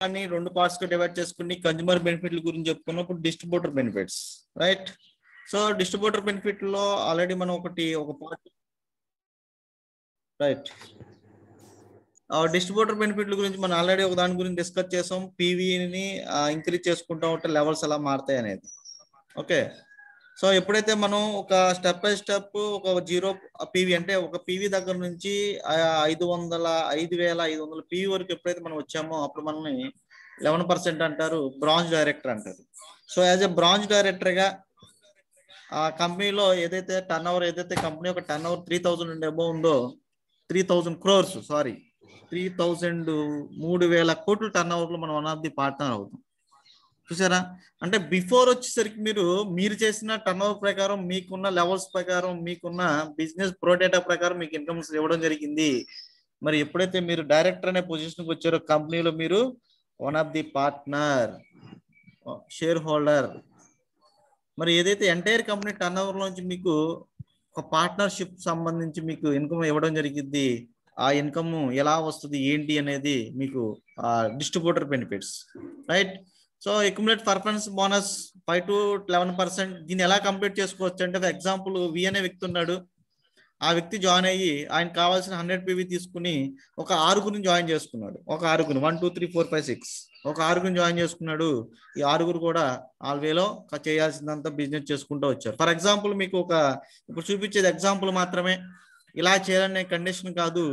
అని రెండు పార్ట్స్ గా డివైడ్ చేసుకుని కన్జ్యూమర్ బెనిఫిట్ల గురించి చెప్పుకున్నప్పుడు distributor benefits, right? So distributor benefit లో ఆల్రెడీ మనం ఒక పార్ట్, రైట్? డిస్ట్రిబ్యూటర్ బెనిఫిట్ల గురించి మనం ఆల్రెడీ ఒక దాని గురించి డిస్కస్ చేసాం. పీవీని ఇంక్రీజ్ చేసుకుంటా ఉంటే లెవెల్స్ ఎలా మారుతాయి అనేది. ఓకే, సో ఎప్పుడైతే మనం ఒక స్టెప్ బై స్టెప్ ఒక జీరో పీవీ అంటే ఒక పీవీ దగ్గర నుంచి 5,500 పీవీ వరకు ఎప్పుడైతే మనం వచ్చామో అప్పుడు మనల్ని 11% అంటారు, బ్రాంజ్ డైరెక్టర్ అంటారు. సో యాజ్ ఎ బ్రాంజ్ డైరెక్టర్గా ఆ కంపెనీలో ఏదైతే టర్న్ ఓవర్, ఏదైతే కంపెనీ ఒక టర్న్ ఓవర్ 3,000 నుండి అబోవ్ ఉందో, 3,000 crores, సారీ 3,000 కోట్లు టర్న్ ఓవర్లో మనం వన్ ఆఫ్ ది పార్ట్నర్ అవుతాం. చూసారా? అంటే బిఫోర్ వచ్చేసరికి మీరు చేసిన టర్న్ ఓవర్ ప్రకారం, మీకున్న లెవెల్స్ ప్రకారం, మీకున్న బిజినెస్ ప్రోడేటా ప్రకారం మీకు ఇన్కమ్స్ ఇవ్వడం జరిగింది. మరి ఎప్పుడైతే మీరు డైరెక్టర్ అనే పొజిషన్కి వచ్చారో కంపెనీలో, మీరు one of the partner, share holder. మరి ఏదైతే ఎంటైర్ కంపెనీ టర్న్ ఓవర్ లోంచి మీకు ఒక పార్ట్నర్షిప్ సంబంధించి మీకు ఇన్కమ్ ఇవ్వడం జరిగింది. ఆ ఇన్కమ్ ఎలా వస్తుంది ఏంటి అనేది మీకు distributor benefits, right? So accumulate performance bonus 5 to 11%. దీన్ని ఎలా కంప్లీట్ చేసుకోవచ్చు అంటే, ఫర్ ఎగ్జాంపుల్ వి అనే వ్యక్తి ఉన్నాడు. ఆ వ్యక్తి జాయిన్ అయ్యి ఆయనకు కావాల్సిన 100 పీవీ తీసుకుని ఒక 6గురిని జాయిన్ చేసుకున్నాడు. ఒక 6గురు 1 2 3 4 5 6 ఒక 6గురిని జాయిన్ చేసుకున్నాడు. ఈ 6గురు కూడా ఆల్వేలో చేయాల్సిందంతా బిజినెస్ చేసుకుంటూ వచ్చారు. ఫర్ ఎగ్జాంపుల్ మీకు ఇప్పుడు చూపించేది ఎగ్జాంపుల్ మాత్రమే, ఇలా చేయాలనే కండిషన్ కాదు.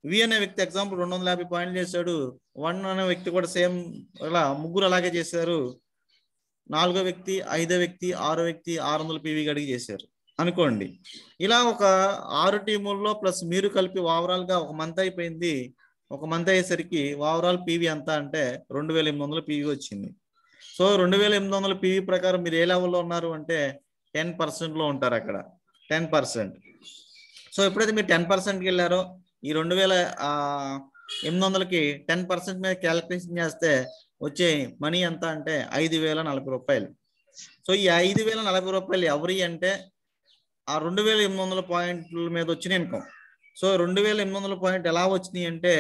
వి అనే వ్యక్తి ఎగ్జాంపుల్ 250 పాయింట్లు చేశాడు. 1 అనే వ్యక్తి కూడా సేమ్ ఇలా ముగ్గురు అలాగే చేశారు. 4వ వ్యక్తి, 5వ వ్యక్తి, 6వ వ్యక్తి 600 పీవీ అడిగి చేశారు అనుకోండి. ఇలా ఒక 6 టీముల్లో ప్లస్ మీరు కలిపి ఓవరాల్ గా ఒక మంత్ అయిపోయింది. ఒక మంత్ అయ్యేసరికి ఓవరాల్ పీవీ ఎంత అంటే 2,800 పీవీ వచ్చింది. సో 2,800 పీవీ ప్రకారం మీరు ఏ లెవెల్లో ఉన్నారు అంటే 10% లో ఉంటారు అక్కడ, 10%. సో ఎప్పుడైతే మీరు 10%కి వెళ్ళారో, ఈ 2,800కి 10% మీద క్యాలిక్యులేషన్ చేస్తే వచ్చే మనీ ఎంత అంటే 5,040 రూపాయలు. సో ఈ 5,040 రూపాయలు ఎవరి అంటే ఆ 2,800 పాయింట్ల మీద వచ్చిన ఇన్కమ్. సో 2,800 పాయింట్ ఎలా వచ్చినాయి అంటే,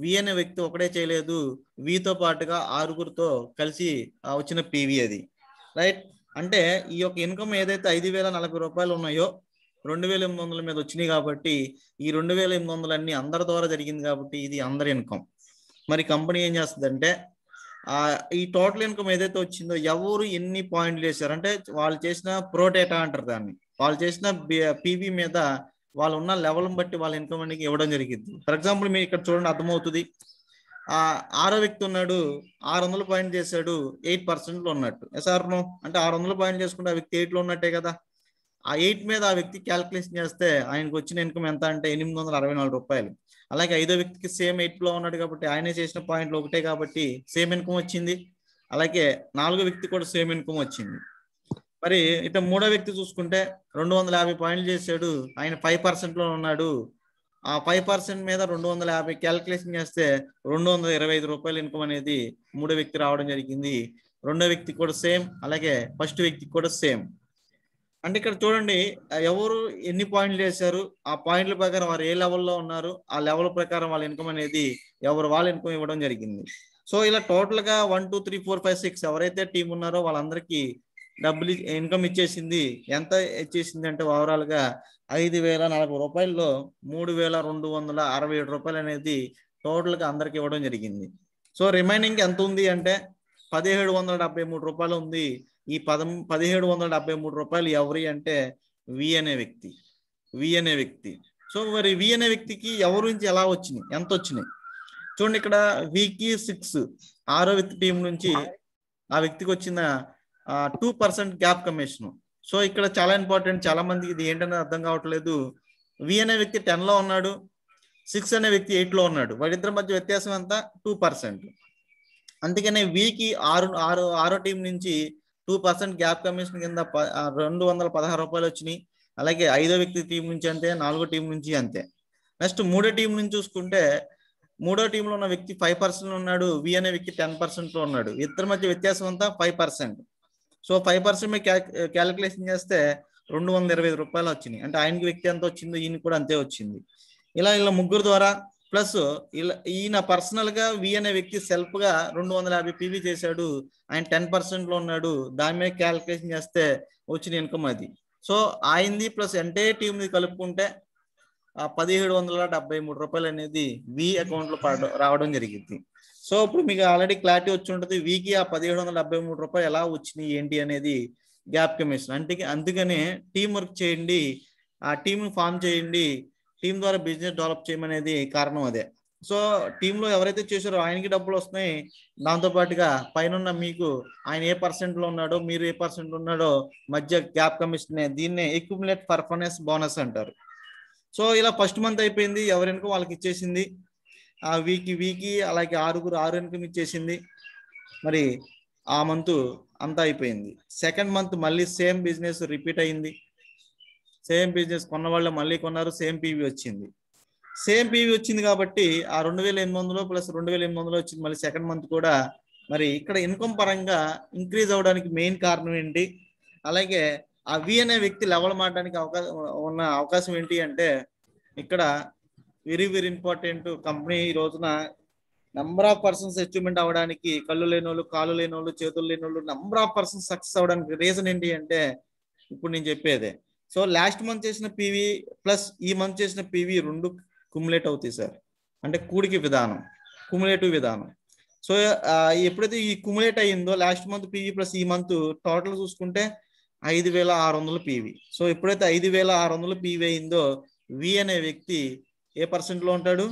వి అనే వ్యక్తి ఒకటే చేయలేదు, వితో పాటుగా 6గురితో కలిసి వచ్చిన పీవీ అది, రైట్? అంటే ఈ యొక్క ఇన్కమ్ ఏదైతే 5,040 రూపాయలు ఉన్నాయో 2,800 మీద వచ్చినాయి కాబట్టి, ఈ 2,800 అన్ని అందరి ద్వారా జరిగింది కాబట్టి ఇది అందరి ఇన్కమ్. మరి కంపెనీ ఏం చేస్తుందంటే, ఈ టోటల్ ఇన్కమ్ ఏదైతే వచ్చిందో ఎవరు ఎన్ని పాయింట్లు చేశారు అంటే వాళ్ళు చేసిన ప్రోడేటా అంటారు దాన్ని, వాళ్ళు చేసిన పీవీ మీద వాళ్ళు ఉన్న లెవెల్ బట్టి వాళ్ళ ఇన్కమ్ అనేది ఇవ్వడం జరిగింది. ఫర్ ఎగ్జాంపుల్ మీరు ఇక్కడ చూడండి, అర్థమవుతుంది. 6వ వ్యక్తి ఉన్నాడు, 600 పాయింట్ చేశాడు, 8% లో ఉన్నట్టు. ఎస్ఆర్నో అంటే 600 పాయింట్ చేసుకుంటే ఆ వ్యక్తి 8లో ఉన్నట్టే కదా. ఆ 8 మీద ఆ వ్యక్తి క్యాల్కులేషన్ చేస్తే ఆయనకు వచ్చిన ఇన్కమ్ ఎంత అంటే 864 రూపాయలు. అలాగే 5వ వ్యక్తికి సేమ్ 8లో ఉన్నాడు కాబట్టి ఆయనే చేసిన పాయింట్లు ఒకటే కాబట్టి సేమ్ ఇన్కమ్ వచ్చింది. అలాగే 4వ వ్యక్తి కూడా సేమ్ ఇన్కమ్ వచ్చింది. మరి ఇక 3వ వ్యక్తి చూసుకుంటే 250 పాయింట్లు చేశాడు, ఆయన 5% లో ఉన్నాడు. ఆ 5% మీద 250 క్యాల్కులేషన్ చేస్తే 225 రూపాయలు ఇన్కమ్ అనేది 3వ వ్యక్తి రావడం జరిగింది. 2వ వ్యక్తి కూడా సేమ్, అలాగే ఫస్ట్ వ్యక్తికి కూడా సేమ్. అంటే ఇక్కడ చూడండి, ఎవరు ఎన్ని పాయింట్లు చేశారు, ఆ పాయింట్ల ప్రకారం వారు ఏ లెవెల్లో ఉన్నారు, ఆ లెవెల్ ప్రకారం వాళ్ళ ఇన్కమ్ అనేది వాళ్ళ ఇన్కమ్ ఇవ్వడం జరిగింది. సో ఇలా టోటల్ గా 1 2 3 4 5 6 ఎవరైతే టీం ఉన్నారో వాళ్ళందరికీ డబ్బులు ఇన్కమ్ ఇచ్చేసింది. ఎంత ఇచ్చేసింది అంటే ఓవరాల్ గా 5,040 రూపాయల్లో 3,267 రూపాయలు అనేది టోటల్ గా అందరికి ఇవ్వడం జరిగింది. సో రిమైనింగ్ ఎంత ఉంది అంటే 1,773 రూపాయలు ఉంది. ఈ 1,773 రూపాయలు ఎవరి అంటే వి అనే వ్యక్తి. సో మరి వి అనే వ్యక్తికి ఎవరి నుంచి ఎలా వచ్చినాయి, ఎంత వచ్చినాయి చూడండి. ఇక్కడ వికి 6, 6వ వ్యక్తి టీం నుంచి ఆ వ్యక్తికి వచ్చిన 2% గ్యాప్ కమిషన్. సో ఇక్కడ చాలా ఇంపార్టెంట్, చాలా మందికి ఇది ఏంటనేది అర్థం కావట్లేదు. వి అనే వ్యక్తి 10లో ఉన్నాడు, 6 అనే వ్యక్తి 8లో ఉన్నాడు. వాళ్ళిద్దరి మధ్య వ్యత్యాసం ఎంత? 2%. అందుకనే వికి 6వ టీం నుంచి 2% గ్యాప్ కమిషన్ కింద 216 రూపాయలు వచ్చినాయి. అలాగే 5వ వ్యక్తి టీం నుంచి అంతే, 4వ టీం నుంచి అంతే. నెక్స్ట్ 3వ టీం నుంచి చూసుకుంటే 3వ టీంలో ఉన్న వ్యక్తి 5% ఉన్నాడు, వి అనే వ్యక్తి 10% లో ఉన్నాడు. ఇద్దరి మధ్య వ్యత్యాసం అంతా 5%. సో 5% మీద క్యాలిక్యులేషన్ చేస్తే 225 రూపాయలు వచ్చినాయి. అంటే ఆయనకి వ్యక్తి ఎంత వచ్చిందో ఈయన కూడా అంతే వచ్చింది. ఇలా ముగ్గురు ద్వారా ప్లస్ ఈయన పర్సనల్ గా వి అనే వ్యక్తి సెల్ఫ్ గా 250 పీవీ చేశాడు, ఆయన 10% లో ఉన్నాడు, దాని మీద క్యాల్కులేషన్ చేస్తే వచ్చిన ఇన్కమ్ అది. సో ఆయనది ప్లస్ ఎంటైర్ టీమ్ కలుపుకుంటే 1773 రూపాయలు అనేది వి అకౌంట్ లో రావడం జరిగింది. సో ఇప్పుడు మీకు ఆల్రెడీ క్లారిటీ వచ్చి ఉంటుంది వీకి ఆ 1773 రూపాయలు ఎలా వచ్చినాయి ఏంటి అనేది గ్యాప్ కమిషన్. అందుకనే టీం వర్క్ చేయండి, ఆ టీంని ఫామ్ చేయండి, టీం ద్వారా బిజినెస్ డెవలప్ చేయమనేది కారణం అదే. సో టీంలో ఎవరైతే చేశారో ఆయనకి డబ్బులు వస్తున్నాయి, దాంతో పాటుగా పైన మీకు ఆయన ఏ పర్సెంట్ లో ఉన్నాడో మీరు ఏ పర్సెంట్ ఉన్నాడో మధ్య గ్యాప్ కమిషన్, దీన్నే అక్యుములేట్ పర్ఫార్మెన్స్ బోనస్ అంటారు. సో ఇలా ఫస్ట్ మంత్ అయిపోయింది, ఎవరికో వాళ్ళకి ఇచ్చేసింది. ఆ వీకి అలాగే 6 ఇన్కమ్ ఇచ్చేసింది. మరి ఆ మంత్ అంతా అయిపోయింది. సెకండ్ మంత్ మళ్ళీ సేమ్ బిజినెస్ రిపీట్ అయింది. సేమ్ బిజినెస్ కొన్న వాళ్ళు మళ్ళీ కొన్నారు, సేమ్ పీవీ వచ్చింది. సేమ్ పీవీ వచ్చింది కాబట్టి ఆ 2800 ప్లస్ 2800 వచ్చింది మళ్ళీ సెకండ్ మంత్ కూడా. మరి ఇక్కడ ఇన్కమ్ పరంగా ఇంక్రీజ్ అవడానికి మెయిన్ కారణం ఏంటి, అలాగే ఆ వి అనే వ్యక్తి లెవెల్ మారడానికి ఉన్న అవకాశం ఏంటి అంటే, ఇక్కడ వెరీ వెరీ ఇంపార్టెంట్. కంపెనీ ఈ రోజున నెంబర్ ఆఫ్ పర్సన్స్ అచీవ్మెంట్ అవ్వడానికి, కళ్ళు లేని వాళ్ళు, కాళ్ళు లేని వాళ్ళు, చేతులు లేని వాళ్ళు, నెంబర్ ఆఫ్ పర్సన్స్ సక్సెస్ అవ్వడానికి రీజన్ ఏంటి అంటే ఇప్పుడు నేను చెప్పేదే. సో లాస్ట్ మంత్ చేసిన పీవీ ప్లస్ ఈ మంత్ చేసిన పీవీ రెండు కుములేట్ అవుతాయి సార్, అంటే కూడికి విధానం, కుములేటివ్ విధానం. సో ఎప్పుడైతే ఈ కుములేట్ అయ్యిందో లాస్ట్ మంత్ పీవీ ప్లస్ ఈ మంత్ టోటల్ చూసుకుంటే 5600 పీవీ. సో ఎప్పుడైతే 5600 పీవీ అయిందో వి అనే వ్యక్తి ఏ పర్సెంట్ లో ఉంటాడు,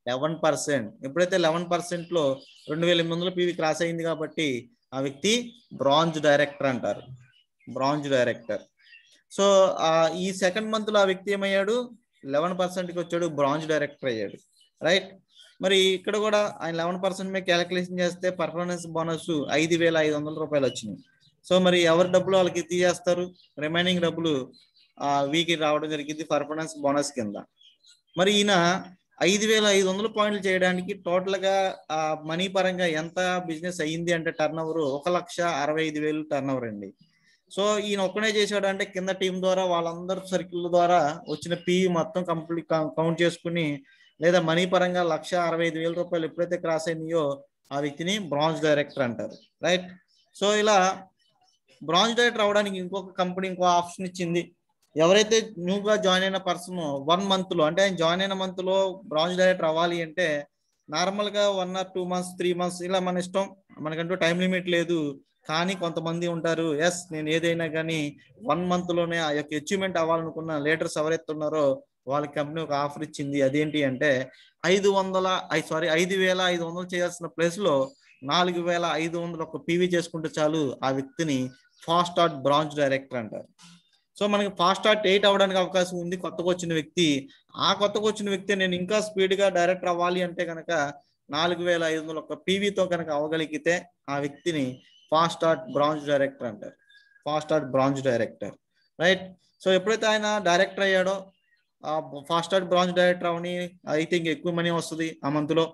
11%. ఎప్పుడైతే 11% లో 2800 పీవీ క్రాస్ అయింది కాబట్టి ఆ వ్యక్తి బ్రాంజ్ డైరెక్టర్ అంటారు, బ్రాంజ్ డైరెక్టర్. సో ఈ సెకండ్ మంత్ లో ఆ వ్యక్తి ఏమయ్యాడు, 11%కి వచ్చాడు, బ్రాంజ్ డైరెక్టర్ అయ్యాడు, రైట్. మరి ఇక్కడ కూడా ఆయన 11% మీద క్యాలిక్యులేషన్ చేస్తే పర్ఫార్మెన్స్ బోనస్ 5500 రూపాయలు వచ్చినాయి. సో మరి ఎవరి డబ్బులు వాళ్ళకి తీసేస్తారు, రిమైనింగ్ డబ్బులు వీకి రావడం జరిగింది పర్ఫార్మెన్స్ బోనస్ కింద. మరి ఈయన 5500 పాయింట్లు చేయడానికి టోటల్ గా మనీ పరంగా ఎంత బిజినెస్ అయ్యింది అంటే టర్న్ ఓవర్ 1,65,000 టర్న్ ఓవర్ అండి. సో ఈయన ఒక్కనే చేశాడు అంటే కింద టీం ద్వారా వాళ్ళందరూ సర్కిల్ ద్వారా వచ్చిన పీవీ మొత్తం కంప్లీట్ కౌంట్ చేసుకుని, లేదా మనీ పరంగా 1,65,000 రూపాయలు ఎప్పుడైతే క్రాస్ అయినాయో ఆ వ్యక్తిని బ్రాంజ్ డైరెక్టర్ అంటారు, రైట్. సో ఇలా బ్రాంజ్ డైరెక్టర్ అవడానికి ఇంకొక కంపెనీ ఇంకో ఆప్షన్ ఇచ్చింది. ఎవరైతే న్యూగా జాయిన్ అయిన పర్సన్ 1 month లో, అంటే ఆయన జాయిన్ అయిన మంత్ లో బ్రాంజ్ డైరెక్టర్ అవ్వాలి అంటే నార్మల్ గా 1 or 2 months 3 months ఇలా మన ఇష్టం, మనకంటూ టైం లిమిట్ లేదు. కానీ కొంతమంది ఉంటారు, ఎస్ నేను ఏదైనా కానీ 1 month లోనే ఆ యొక్క అచీవ్మెంట్ అవ్వాలనుకున్న లీడర్స్ ఎవరైతే ఉన్నారో వాళ్ళకి కంపెనీ ఒక ఆఫర్ ఇచ్చింది. అదేంటి అంటే 5,500 చేయాల్సిన ప్లేస్ లో 4,500 ఒక పీవీ చేసుకుంటే చాలు, ఆ వ్యక్తిని ఫాస్ట్ స్టార్ట్ బ్రాంజ్ డైరెక్టర్ అంటారు. సో మనకి ఫాస్ట్ స్టార్ట్ 8 అవ్వడానికి అవకాశం ఉంది కొత్తగా వచ్చిన వ్యక్తి. ఆ కొత్తగా వచ్చిన వ్యక్తి నేను ఇంకా స్పీడ్ గా డైరెక్టర్ అవ్వాలి అంటే కనుక 4,500 ఒక పీవీతో కనుక అవ్వగలిగితే ఆ వ్యక్తిని ఫాస్ట్ స్టార్ట్ బ్రాంజ్ డైరెక్టర్ అంటారు, fast start bronze director, right. So ఎప్పుడైతే ఆయన డైరెక్టర్ అయ్యాడో ఫాస్ట్ స్టార్ట్ బ్రాంజ్ డైరెక్టర్ అవని అయితే ఇంకా ఎక్కువ మనీ వస్తుంది ఆ మంత్ లో.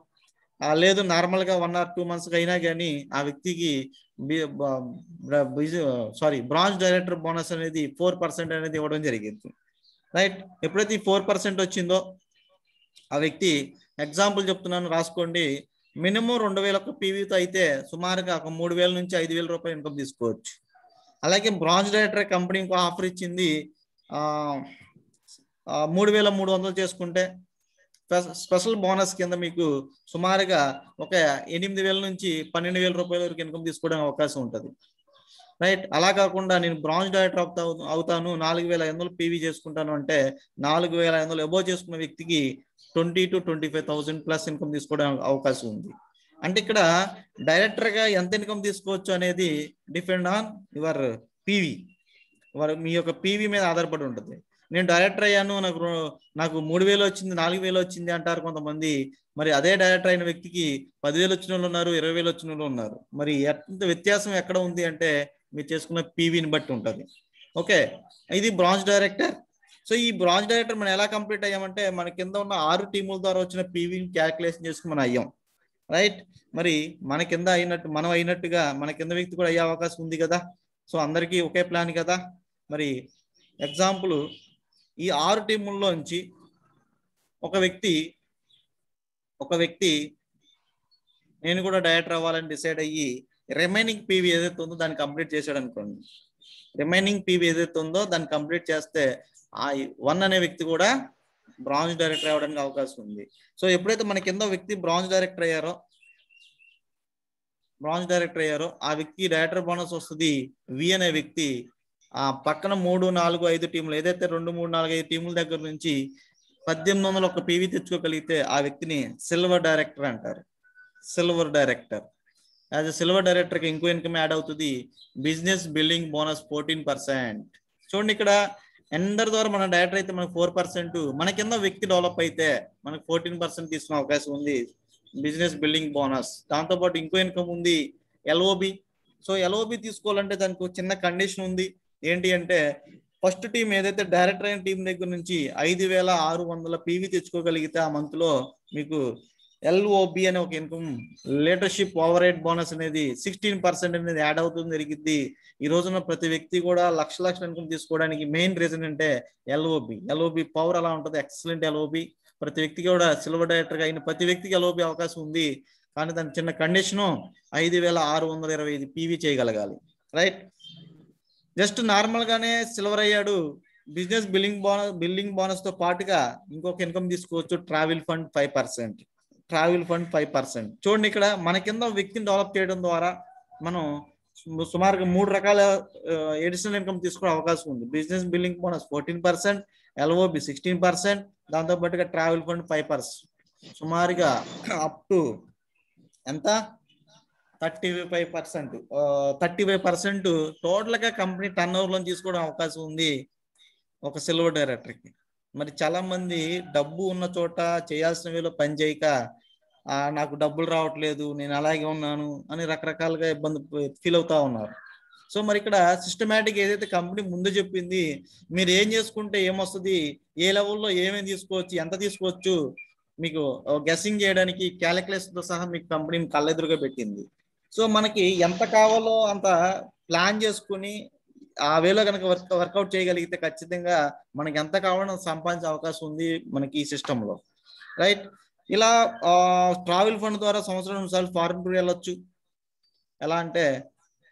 లేదు నార్మల్ గా 1 or 2 months అయినా కానీ ఆ వ్యక్తికి బ్రాంజ్ డైరెక్టర్ బోనస్ అనేది 4% అనేది ఇవ్వడం జరిగింది, రైట్. ఎప్పుడైతే ఈ 4% వచ్చిందో ఆ వ్యక్తి, ఎగ్జాంపుల్ చెప్తున్నాను రాసుకోండి, మినిమం 2,000 పీవీతో అయితే సుమారుగా ఒక 3,000 నుంచి 5,000 రూపాయలు ఇన్కమ్ తీసుకోవచ్చు. అలాగే బ్రాంజ్ డైరెక్టర్ కంపెనీ ఇంకో ఆఫర్ ఇచ్చింది, 3,300 చేసుకుంటే స్పెషల్ బోనస్ కింద మీకు సుమారుగా ఒక 8,000 నుంచి 12,000 రూపాయల వరకు ఇన్కమ్ తీసుకోవడానికి అవకాశం ఉంటుంది, రైట్. అలా కాకుండా నేను బ్రాంజ్ డైరెక్టర్ అవుతాను 4,500 పీవీ చేసుకుంటాను అంటే 4,500 అబోవ్ చేసుకున్న వ్యక్తికి 20,000 to 25,000 ప్లస్ ఇన్కమ్ తీసుకోవడానికి అవకాశం ఉంది. అంటే ఇక్కడ డైరెక్టర్ గా ఎంత ఇన్కమ్ తీసుకోవచ్చు అనేది డిపెండ్ ఆన్ యువర్ పీవీ, మీ యొక్క పీవీ మీద ఆధారపడి ఉంటుంది. నేను డైరెక్టర్ అయ్యాను నాకు 3,000 వచ్చింది 4,000 వచ్చింది అంటారు కొంతమంది. మరి అదే డైరెక్టర్ అయిన వ్యక్తికి 10,000 వచ్చిన వాళ్ళు ఉన్నారు, 20,000 వచ్చిన వాళ్ళు ఉన్నారు. మరి ఎంత వ్యత్యాసం ఎక్కడ ఉంది అంటే మీరు చేసుకున్న పీవీని బట్టి ఉంటుంది, ఓకే. ఇది బ్రాంజ్ డైరెక్టర్. సో ఈ బ్రాంజ్ డైరెక్టర్ మనం ఎలా కంప్లీట్ అయ్యామంటే మన కింద ఉన్న 6 టీముల ద్వారా వచ్చిన పీవీని క్యాల్కులేషన్ చేసుకుని మనం అయ్యాం, రైట్. మరి మన కింద అయినట్టు మనం అయినట్టుగా మన కింద వ్యక్తి కూడా అయ్యే అవకాశం ఉంది కదా. సో అందరికీ ఒకే ప్లాన్ కదా. మరి ఎగ్జాంపుల్ ఈ 6 టీముల్లోంచి ఒక వ్యక్తి ఒక వ్యక్తి నేను కూడా డైరెక్టర్ అవ్వాలని డిసైడ్ అయ్యి రిమైనింగ్ పీవీ ఏదైతే ఉందో దాన్ని కంప్లీట్ చేశాడు అనుకోండి, రిమైనింగ్ పీవీ ఏదైతే ఉందో దాన్ని కంప్లీట్ చేస్తే ఆ 1 అనే వ్యక్తి కూడా బ్రాంజ్ డైరెక్టర్ అవ్వడానికి అవకాశం ఉంది. సో ఎప్పుడైతే మన కింద వ్యక్తి బ్రాంజ్ డైరెక్టర్ అయ్యారో ఆ వ్యక్తి డైరెక్టర్ బోనస్ వస్తుంది. వి అనే వ్యక్తి ఆ పక్కన 3, 4, 5 టీంలు ఏదైతే 2, 3, 4, 5 టీముల దగ్గర నుంచి 1800 ఒక పీవీ తెచ్చుకోగలిగితే ఆ వ్యక్తిని సిల్వర్ డైరెక్టర్ అంటారు. Silver director. As a silver director కి ఇంకో ఇన్కమ్ యాడ్ అవుతుంది, బిజినెస్ బిల్డింగ్ బోనస్ 14%. చూడండి ఇక్కడ ఎందరి ద్వారా మన డైరెక్టర్ అయితే మనకు 4%, మన కింద వ్యక్తి డెవలప్ అయితే మనకు 14% తీసుకునే అవకాశం ఉంది బిజినెస్ బిల్డింగ్ బోనస్. దాంతోపాటు ఇంకో ఇన్కమ్ ఉంది ఎల్ఓబి. సో ఎల్ఓబి తీసుకోవాలంటే దానికి ఒక చిన్న కండిషన్ ఉంది. ఏంటి అంటే ఫస్ట్ టీం ఏదైతే డైరెక్టర్ అయిన టీం దగ్గర నుంచి 5600 పీవీ తెచ్చుకోగలిగితే ఆ మంత్ లో మీకు ఎల్ఓబి అనే ఒక income leadership over head bonus అనేది 16% అనేది యాడ్ అవుతుంది జరిగింది. ఈ రోజున ప్రతి వ్యక్తి కూడా లక్షల ఇన్కమ్ తీసుకోవడానికి మెయిన్ రీజన్ అంటే ఎల్ఓబి పవర్ అలా ఉంటుంది. Excellent LOB. ప్రతి వ్యక్తికి కూడా సిల్వర్ డైరెక్టర్ గా అయిన ప్రతి వ్యక్తికి ఎల్ఓబి అవకాశం ఉంది. కానీ దాని చిన్న కండిషను 5625 పీవీ చేయగలగాలి. రైట్. జస్ట్ నార్మల్ గానే సిల్వర్ అయ్యాడు, బిజినెస్ బిల్డింగ్ బోనస్ తో పాటుగా ఇంకొక ఇన్కమ్ తీసుకోవచ్చు, ట్రావెల్ ఫండ్ 5%. చూడండి ఇక్కడ మన కింద వ్యక్తిని డెవలప్ చేయడం ద్వారా మనం సుమారుగా 3 రకాల ఎడిషనల్ ఇన్కమ్ తీసుకోవడం అవకాశం ఉంది. బిజినెస్ బిల్డింగ్ బోనస్ 14%, ఎల్ఓబి 16%, దాంతో పాటుగా ట్రావెల్ ఫండ్ 5%. సుమారుగా అప్ టు ఎంత 35% టోటల్ గా కంపెనీ టర్న్ ఓవర్ లో తీసుకోవడం అవకాశం ఉంది ఒక సిల్వర్ డైరెక్టర్ కి. మరి చాలా మంది డబ్బు ఉన్న చోట చేయాల్సిన వేలో పని చేయక నాకు డబ్బులు రావట్లేదు, నేను అలాగే ఉన్నాను అని రకరకాలుగా ఇబ్బంది ఫీల్ అవుతా ఉన్నారు. సో మరి ఇక్కడ సిస్టమేటిక్ ఏదైతే కంపెనీ ముందు చెప్పింది, మీరు ఏం చేసుకుంటే ఏమొస్తుంది, ఏ లెవెల్లో ఏమేమి తీసుకోవచ్చు, ఎంత తీసుకోవచ్చు, మీకు గెస్సింగ్ చేయడానికి క్యాలిక్యులేషన్ తో సహా మీకు కంపెనీ కళ్ళెదురుగా పెట్టింది. సో మనకి ఎంత కావాలో అంత ప్లాన్ చేసుకుని ఆ వేలో కనుక వర్కౌట్ చేయగలిగితే ఖచ్చితంగా మనకి ఎంత కావాలో సంపాదించే అవకాశం ఉంది మనకి ఈ సిస్టమ్ లో. రైట్. ఇలా ట్రావెల్ ఫండ్ ద్వారా సంవత్సరం సార్లు ఫారెన్ టూర్ వెళ్ళొచ్చు. ఎలా అంటే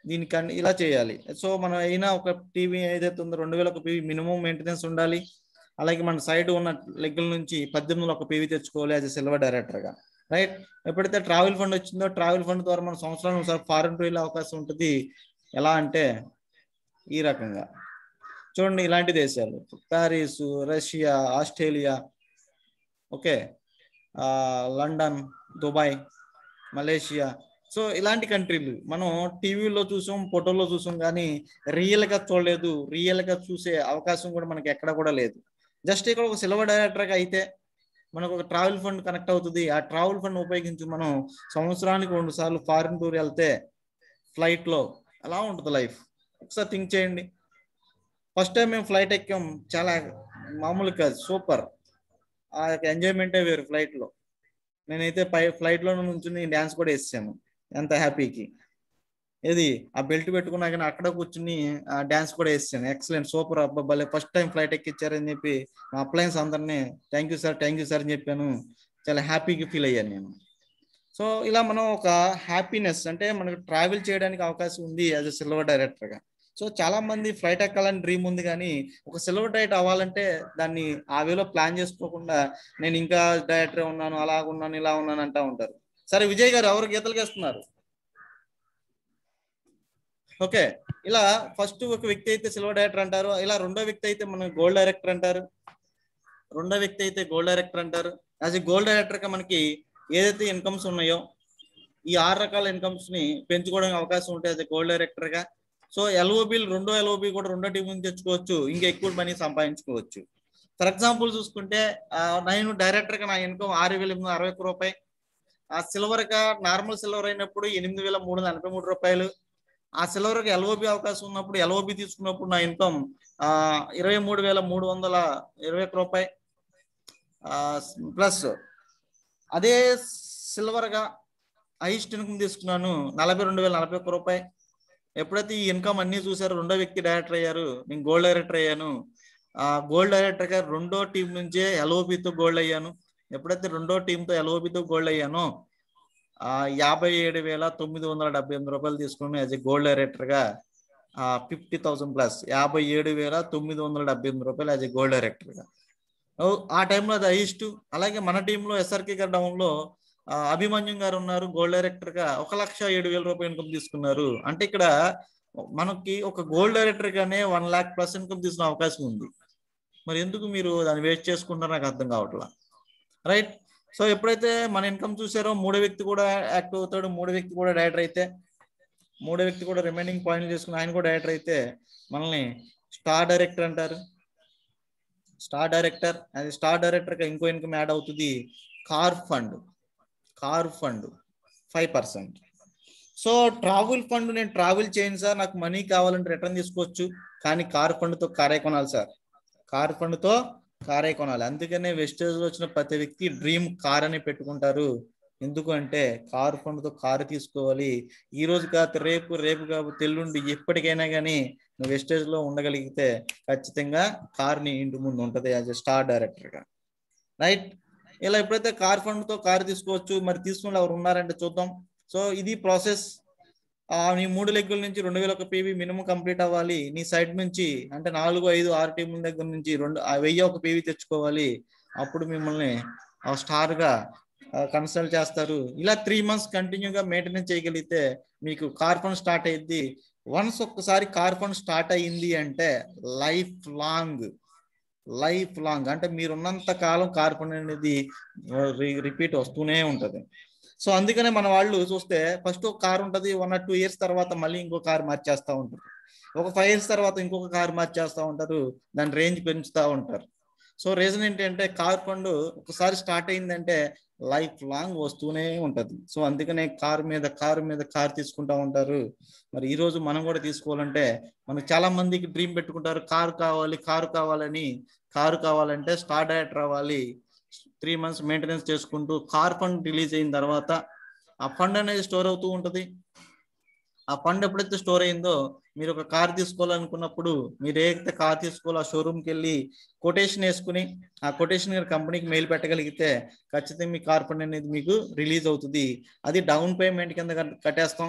దీనికన్నా ఇలా చేయాలి. సో మనం అయినా ఒక టీవీ ఏదైతే ఉందో 2000 ఒక పీవీ మినిమం మెయింటెనెన్స్ ఉండాలి. అలాగే మన సైడ్ ఉన్న లెగ్గుల నుంచి 1800 ఒక పీవీ తెచ్చుకోవాలి యాజ్ సిల్వర్ డైరెక్టర్ గా. రైట్. ఎప్పుడైతే ట్రావెల్ ఫండ్ వచ్చిందో ట్రావెల్ ఫండ్ ద్వారా మన సంవత్సరానికి ఒకసారి ఫారెన్ టూర్ వెళ్ళే అవకాశం ఉంటుంది. ఎలా అంటే ఈ రకంగా చూడండి, ఇలాంటి దేశాలు Paris, Russia, Australia, okay, London, Dubai, Malaysia. So ఇలాంటి కంట్రీలు మనం టీవీలో చూసాం, ఫోటోలో చూసాం, కానీ రియల్ గా చూడలేదు. రియల్ గా చూసే అవకాశం కూడా మనకి ఎక్కడ కూడా లేదు. జస్ట్ ఇక్కడ ఒక సిల్వర్ డైరెక్టర్ గా అయితే మనకు ఒక ట్రావెల్ ఫండ్ కనెక్ట్ అవుతుంది. ఆ ట్రావెల్ ఫండ్ ఉపయోగించి మనం సంవత్సరానికి 2 సార్లు ఫారిన్ టూర్ వెళ్తే ఫ్లైట్ లో ఎలా ఉంటుంది లైఫ్ ఒకసారి థింక్ చేయండి. ఫస్ట్ టైం మేము ఫ్లైట్ ఎక్కాం, చాలా మామూలు కాదు, సూపర్. ఆ యొక్క ఎంజాయ్మెంటే వేరు ఫ్లైట్ లో. నేనైతే ఫ్లైట్ లో నుంచి డాన్స్ కూడా వేసాను ఎంత హ్యాపీకి. ఏది ఆ బెల్ట్ పెట్టుకున్నా కానీ అక్కడ కూర్చుని డాన్స్ కూడా వేసాను. ఎక్సలెంట్, సూపర్, అబ్బాయి ఫస్ట్ టైం ఫ్లైట్ ఎక్కిచ్చారని చెప్పి మా అప్లయన్స్ అందరినీ థ్యాంక్ యూ సార్ అని చెప్పాను. చాలా హ్యాపీగా ఫీల్ అయ్యాను నేను. సో ఇలా మనం ఒక హ్యాపీనెస్ అంటే మనకు ట్రావెల్ చేయడానికి అవకాశం ఉంది యాజ్ అ సిల్వర్ డైరెక్టర్ గా. సో చాలా మంది ఫ్లైట్ ఎక్కాలని డ్రీమ్ ఉంది, కానీ ఒక సిల్వర్ డైరెక్టర్ అవ్వాలంటే దాన్ని ఆ వేలో ప్లాన్ చేసుకోకుండా నేను ఇంకా డైరెక్టర్ ఉన్నాను, అలాగున్నాను, ఇలా ఉన్నాను అంటా ఉంటారు. సరే విజయ్ గారు, ఎవరు గీతలు గీస్తున్నారు? ఓకే. ఇలా ఫస్ట్ ఒక వ్యక్తి అయితే సిల్వర్ డైరెక్టర్ అంటారు. ఇలా రెండో వ్యక్తి అయితే మనం గోల్డ్ డైరెక్టర్ అంటారు. యాజ్ ఎ గోల్డ్ డైరెక్టర్ గా మనకి ఏదైతే ఇన్కమ్స్ ఉన్నాయో ఈ 6 రకాల ఇన్కమ్స్ ని పెంచుకోవడానికి అవకాశం ఉంటుంది యాజ్ ఎ గోల్డ్ డైరెక్టర్ గా. సో ఎల్ఓబిలు రెండో రెండో టీం నుంచి తెచ్చుకోవచ్చు, ఇంకా ఎక్కువ మనీ సంపాదించుకోవచ్చు. ఫర్ ఎగ్జాంపుల్ చూసుకుంటే నేను డైరెక్టర్ గా నా ఇన్కమ్ 6861 రూపాయలు. ఆ సిల్వర్ గా నార్మల్ సిల్వర్ అయినప్పుడు 8343 రూపాయలు. ఆ సిల్వర్ కి ఎల్ఓబి అవకాశం ఉన్నప్పుడు ఎల్ఓబి తీసుకున్నప్పుడు నా ఇన్కమ్ 23,321 రూపాయలు ప్లస్. అదే సిల్వర్ గా హైయెస్ట్ ఇన్కమ్ తీసుకున్నాను 42,041 రూపాయలు. ఎప్పుడైతే ఈ ఇన్కమ్ అన్ని చూసారో రెండో వ్యక్తి డైరెక్టర్ అయ్యారు, నేను గోల్డ్ డైరెక్టర్ అయ్యాను. గోల్డ్ డైరెక్టర్ గా రెండో టీం నుంచే ఎల్ఓబితో గోల్డ్ అయ్యాను. ఎప్పుడైతే రెండో టీంతో ఎల్ఓబితో గోల్డ్ అయ్యానో 57,978 రూపాయలు తీసుకుని యాజ్ ఎ గోల్డ్ డైరెక్టర్గా 50,000 ప్లస్ 57,978 రూపాయలు యాజ్ ఎ గోల్డ్ డైరెక్టర్గా. ఆ టైంలో అది హైయెస్ట్. అలాగే మన టీంలో ఎస్ఆర్కే గారి డౌన్లో అభిమన్యం గారు ఉన్నారు, గోల్డ్ డైరెక్టర్గా 1,07,000 రూపాయలు ఇన్కమ్ తీసుకున్నారు. అంటే ఇక్కడ మనకి ఒక గోల్డ్ డైరెక్టర్గానే 1 lakh ప్లస్ ఇన్కమ్ తీసుకునే అవకాశం ఉంది. మరి ఎందుకు మీరు దాన్ని వేస్ట్ చేసుకుంటారో నాకు అర్థం కావట్లా. రైట్. సో ఎప్పుడైతే మన ఇన్కమ్ చూసారో మూడో వ్యక్తి కూడా యాక్టివ్ అవుతాడు. మూడో వ్యక్తి కూడా డైరెక్టర్ అయితే, మూడో వ్యక్తి కూడా రిమైనింగ్ పాయింట్లు చేసుకుని ఆయన కూడా డైరెక్టర్ అయితే మనల్ని స్టార్ డైరెక్టర్ అంటారు. స్టార్ డైరెక్టర్, అది స్టార్ డైరెక్టర్గా ఇంకో ఇన్కమ్ యాడ్ అవుతుంది. Car fund 5%. So travel fund, నేను ట్రావెల్ చేయను సార్, నాకు మనీ కావాలంటే రిటర్న్ తీసుకోవచ్చు, కానీ కార్ ఫండ్తో కారే కొనాలి సార్, కార్ ఫండ్తో కారే కొనాలి. అందుకనే వెస్టేజ్లో వచ్చిన ప్రతి వ్యక్తి డ్రీమ్ కార్ అని పెట్టుకుంటారు. ఎందుకు అంటే కారు ఫండ్తో కారు తీసుకోవాలి. ఈ రోజు కాదు రేపు, రేపు కాకపోతే ఎల్లుండి, ఎప్పటికైనా కానీ నువ్వు వెస్టేజ్లో ఉండగలిగితే ఖచ్చితంగా కార్ని ఇంటి ముందు ఉంటుంది యాజ్ ఎ స్టార్ డైరెక్టర్గా. రైట్. ఇలా ఎప్పుడైతే కార్ ఫండ్తో కారు తీసుకోవచ్చు, మరి తీసుకున్న ఎవరు ఉన్నారంటే చూద్దాం. సో ఇది ప్రాసెస్. నీ 3 లెగ్గుల నుంచి 2,000 పీవీ మినిమం కంప్లీట్ అవ్వాలి. నీ సైడ్ నుంచి అంటే 4, 5, 6 టీముల దగ్గర నుంచి 1,001 పీవీ తెచ్చుకోవాలి. అప్పుడు మిమ్మల్ని స్టార్గా కన్సల్ట్ చేస్తారు. ఇలా 3 months కంటిన్యూగా మెయింటెనెన్స్ చేయగలిగితే మీకు కార్ ఫండ్ స్టార్ట్ అయ్యింది. వన్స్ ఒక్కసారి కార్ ఫండ్ స్టార్ట్ అయ్యింది అంటే లైఫ్ లాంగ్ అంటే మీరున్నంత కాలం కార్ ఫండ్ అనేది రిపీట్ వస్తూనే ఉంటుంది. సో అందుకనే మన వాళ్ళు చూస్తే ఫస్ట్ ఒక కార్ ఉంటుంది, 1 or 2 years తర్వాత మళ్ళీ ఇంకో కార్ మార్చేస్తూ ఉంటారు, ఒక 5 years తర్వాత ఇంకొక కార్ మార్చేస్తూ ఉంటారు, దాని రేంజ్ పెంచుతూ ఉంటారు. సో రీజన్ ఏంటంటే కార్ ఫండ్ ఒకసారి స్టార్ట్ అయిందంటే లైఫ్ లాంగ్ వస్తూనే ఉంటుంది. సో అందుకనే కారు మీద కారు తీసుకుంటా ఉంటారు. మరి ఈ రోజు మనం కూడా తీసుకోవాలంటే, మనకు చాలా మందికి డ్రీమ్ పెట్టుకుంటారు, కారు కావాలని. కారు కావాలంటే స్టార్ డైరెక్టర్ అవ్వాలి. 3 months మెయింటెనెన్స్ చేసుకుంటూ కార్ ఫండ్ రిలీజ్ అయిన తర్వాత ఆ ఫండ్ అనేది స్టోర్ అవుతూ ఉంటుంది. ఆ ఫండ్ ఎప్పుడైతే స్టోర్ అయిందో, మీరు ఒక కార్ తీసుకోవాలనుకున్నప్పుడు మీరు ఏదైతే కార్ తీసుకోవాలో ఆ షోరూమ్కి వెళ్ళి కొటేషన్ వేసుకుని ఆ కొటేషన్ కంపెనీకి మెయిల్ పెట్టగలిగితే ఖచ్చితంగా మీ కార్ ఫండ్ అనేది మీకు రిలీజ్ అవుతుంది. అది డౌన్ పేమెంట్ కింద కట్టేస్తాం,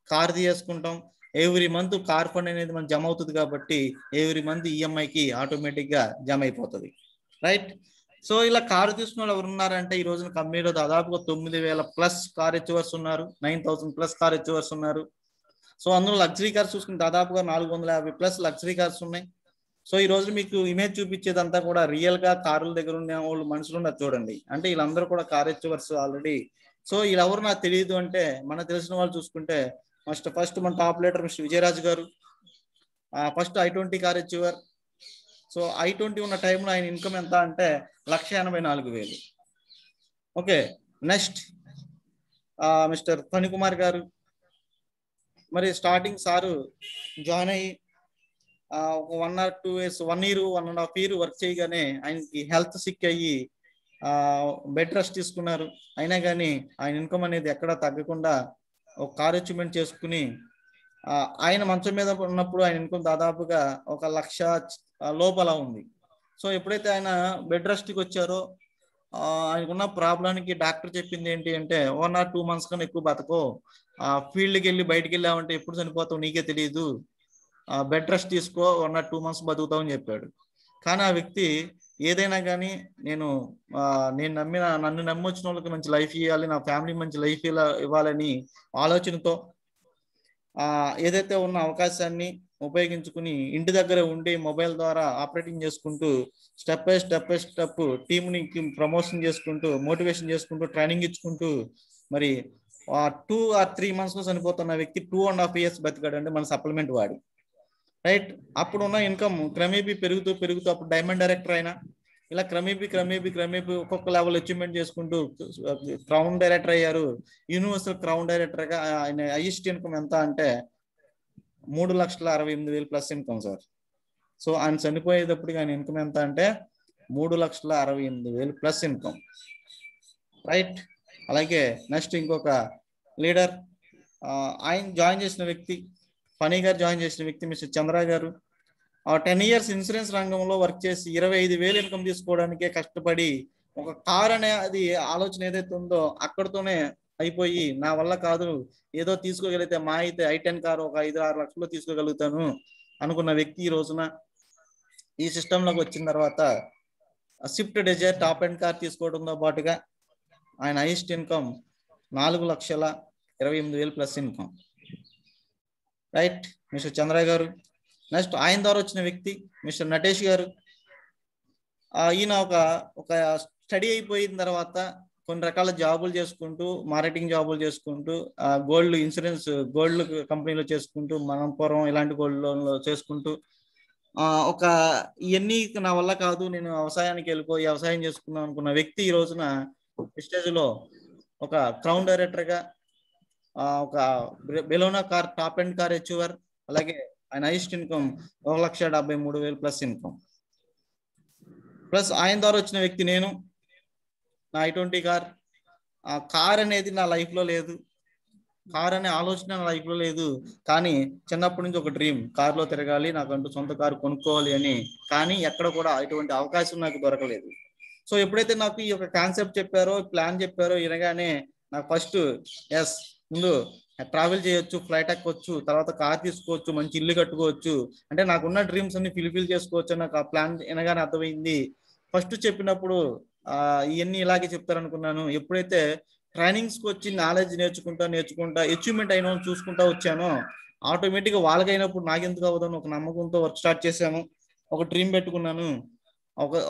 కార్ తీసుకుంటాం. ఎవ్రీ మంత్ కార్ ఫండ్ అనేది మనకు జమ అవుతుంది కాబట్టి ఎవ్రీ మంత్ ఈఎంఐకి ఆటోమేటిక్గా జమ అయిపోతుంది. రైట్. సో ఇలా కారు తీసుకున్న వాళ్ళు ఎవరు ఉన్నారంటే ఈ రోజున కంపెనీలో దాదాపుగా 9,000+ కార్ హెచ్ఓవర్స్ ఉన్నారు, 9,000+ కార్ హెచ్ఓవర్స్ ఉన్నారు. సో అందులో లగ్జరీ కార్స్ చూసుకుని దాదాపుగా 450+ లగ్జరీ కార్స్ ఉన్నాయి. సో ఈ రోజు మీకు ఇమేజ్ చూపించేదంతా కూడా రియల్ గా కారుల దగ్గర ఉన్న వాళ్ళు మనుషులు ఉన్నారు చూడండి. అంటే వీళ్ళందరూ కూడా కార్ హెచ్ఓవర్స్ ఆల్రెడీ. సో వీళ్ళెవరు నాకు తెలియదు అంటే, మనకు తెలిసిన వాళ్ళు చూసుకుంటే ఫస్ట్ మన టాప్ లీడర్ మిస్టర్ విజయరాజు గారు, first I-20 car హెచ్ఓవర్. So I-20 ఉన్న టైంలో ఆయన ఇన్కమ్ ఎంత అంటే 1,84,000. ఓకే. నెక్స్ట్ మిస్టర్ ఫణికుమార్ గారు, మరి స్టార్టింగ్ సారు జాయిన్ అయ్యి 1 or 2 years, 1 year, 1.5 year work చేయగానే ఆయనకి హెల్త్ సిక్ అయ్యి బెడ్ రెస్ట్ తీసుకున్నారు. అయినా కానీ ఆయన ఇన్కమ్ అనేది ఎక్కడా తగ్గకుండా ఒక కార్ అచీవ్మెంట్ చేసుకుని ఆయన మంచం మీద ఉన్నప్పుడు ఆయన ఇన్కమ్ దాదాపుగా 1,00,000 లోపల ఉంది. సో ఎప్పుడైతే ఆయన బెడ్ రెస్ట్కి వచ్చారో ఆయనకున్న ప్రాబ్లానికి డాక్టర్ చెప్పింది ఏంటి అంటే 1 or 2 months కన్నా ఎక్కువ బతకో, ఫీల్డ్కి వెళ్ళి బయటికి వెళ్ళామంటే ఎప్పుడు చనిపోతావు నీకే తెలియదు, బెడ్ రెస్ట్ తీసుకో, 1 or 2 months బతుకుతావు అని చెప్పాడు. కానీ ఆ వ్యక్తి ఏదైనా కానీ నన్ను నమ్మొచ్చిన వాళ్ళకి మంచి లైఫ్ ఇవ్వాలి, నా ఫ్యామిలీ మంచి లైఫ్ ఇవ్వాలని ఆలోచనతో ఏదైతే ఉన్న అవకాశాన్ని ఉపయోగించుకుని ఇంటి దగ్గర ఉండి మొబైల్ ద్వారా ఆపరేటింగ్ చేసుకుంటూ స్టెప్ బై స్టెప్ టీంని ప్రమోషన్ చేసుకుంటూ మోటివేషన్ చేసుకుంటూ ట్రైనింగ్ ఇచ్చుకుంటూ మరి 2 or 3 months చనిపోతున్న వ్యక్తి 2.5 years బతికాడండి మన సప్లిమెంట్ వాడి. రైట్. అప్పుడున్న ఇన్కమ్ క్రమేపీ పెరుగుతూ అప్పుడు డైమండ్ డైరెక్టర్ అయినా ఇలా క్రమేపీ ఒక్కొక్క లెవెల్ అచీవ్మెంట్ చేసుకుంటూ క్రౌన్ డైరెక్టర్ అయ్యారు. యూనివర్సల్ క్రౌన్ డైరెక్టర్గా ఆయన హైయెస్ట్ ఇన్కమ్ ఎంత అంటే 3,68,000+ ఇన్కమ్ సార్. సో ఆయన చనిపోయేటప్పటికి ఆయన ఇన్కమ్ ఎంత అంటే 3,68,000+ ఇన్కమ్. రైట్. అలాగే నెక్స్ట్ ఇంకొక లీడర్ ఆయన జాయిన్ చేసిన వ్యక్తి, ఫనీ గారు జాయిన్ చేసిన వ్యక్తి మిస్టర్ చంద్ర గారు 10 years ఇన్సూరెన్స్ రంగంలో వర్క్ చేసి 25,000 ఇన్కమ్ తీసుకోవడానికే కష్టపడి ఒక కార్ అనే అది ఆలోచన ఏదైతే ఉందో అక్కడితోనే అయిపోయి నా వల్ల కాదు, ఏదో తీసుకోగలిగితే మా అయితే i10 కార్ ఒక 5-6 లక్షల్లో తీసుకోగలుగుతాను అనుకున్న వ్యక్తి ఈ రోజున ఈ సిస్టంలోకి వచ్చిన తర్వాత Swift Dzire top end car తీసుకోవడంతో పాటుగా ఆయన highest income 4,28,000 plus income. Right mister Chandra గారు. నెక్స్ట్ ఆయన ద్వారా వచ్చిన వ్యక్తి మిస్టర్ నటేష్ గారు. ఈయన ఒక స్టడీ అయిపోయిన తర్వాత కొన్ని రకాల జాబులు చేసుకుంటూ, మార్కెటింగ్ జాబులు చేసుకుంటూ, గోల్డ్ ఇన్సూరెన్స్ గోల్డ్ కంపెనీలో చేసుకుంటూ, మనంపురం ఇలాంటి గోల్డ్ లోన్లో చేసుకుంటూ ఒక ఇవన్నీ నా వల్ల కాదు, నేను వ్యవసాయానికి వెళ్ళిపోయి వ్యవసాయం చేసుకుందాం అనుకున్న వ్యక్తి ఈ రోజున ప్రెస్టేజ్లో ఒక క్రౌన్ డైరెక్టర్గా, ఒక బెలోనా car top end car achiever, అలాగే ఆయన highest income 1,73,000 plus income. Plus ఆయన ద్వారా వచ్చిన వ్యక్తి నేను, నా i20 కార్. ఆ కార్ అనేది నా లైఫ్లో లేదు, కార్ అనే ఆలోచన నా లైఫ్లో లేదు. కానీ చిన్నప్పటి నుంచి ఒక డ్రీమ్, కార్లో తిరగాలి, నాకంటూ సొంత కారు కొనుక్కోవాలి అని. కానీ ఎక్కడ కూడా ఎటువంటి అవకాశం నాకు దొరకలేదు. సో ఎప్పుడైతే నాకు ఈ యొక్క కాన్సెప్ట్ చెప్పారో, ప్లాన్ చెప్పారో వినగానే నాకు ఫస్ట్ ముందు ట్రావెల్ చేయొచ్చు, ఫ్లైట్ ఎక్కొచ్చు, తర్వాత కార్ తీసుకోవచ్చు, మంచి ఇల్లు కట్టుకోవచ్చు, అంటే నాకున్న డ్రీమ్స్ అన్ని ఫిల్ఫిల్ చేసుకోవచ్చు అని నాకు ఆ ప్లాన్ వినగానే అర్థమైంది. ఫస్ట్ చెప్పినప్పుడు ఇవన్నీ ఇలాగే చెప్తారనుకున్నాను. ఎప్పుడైతే ట్రైనింగ్స్కి వచ్చి నాలెడ్జ్ నేర్చుకుంటా అచీవ్మెంట్ అయిన చూసుకుంటా వచ్చానో, ఆటోమేటిక్గా వాళ్ళకైనప్పుడు నాకెందుకు అవ్వదని ఒక నమ్మకంతో వర్క్ స్టార్ట్ చేశాను. ఒక డ్రీమ్ పెట్టుకున్నాను.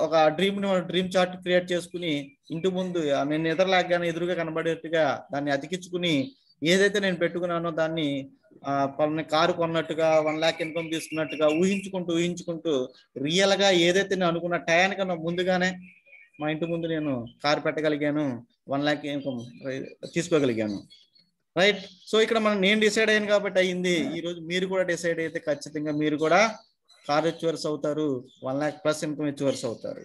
ఒక డ్రీమ్ చార్ట్ క్రియేట్ చేసుకుని ఇంటి ముందు నేను నిద్రలాగానే ఎదురుగా కనబడేట్టుగా దాన్ని అతికించుకుని, ఏదైతే నేను పెట్టుకున్నానో దాన్ని పలానా కారు కొన్నట్టుగా 1 lakh ఇన్కమ్ తీసుకున్నట్టుగా ఊహించుకుంటూ రియల్గా ఏదైతే నేను అనుకున్న టయానికన్నా ముందుగానే మా ఇంటి ముందు నేను కారు పెట్టగలిగాను, 1 lakh ఇన్కమ్ తీసుకోగలిగాను. రైట్. సో ఇక్కడ నేను డిసైడ్ అయ్యాను కాబట్టి అయ్యింది. ఈరోజు మీరు కూడా డిసైడ్ అయితే ఖచ్చితంగా మీరు కూడా కార్ అచీవర్స్ అవుతారు, 1 lakh ప్లస్ ఇన్కమ్ అచీవర్స్ అవుతారు.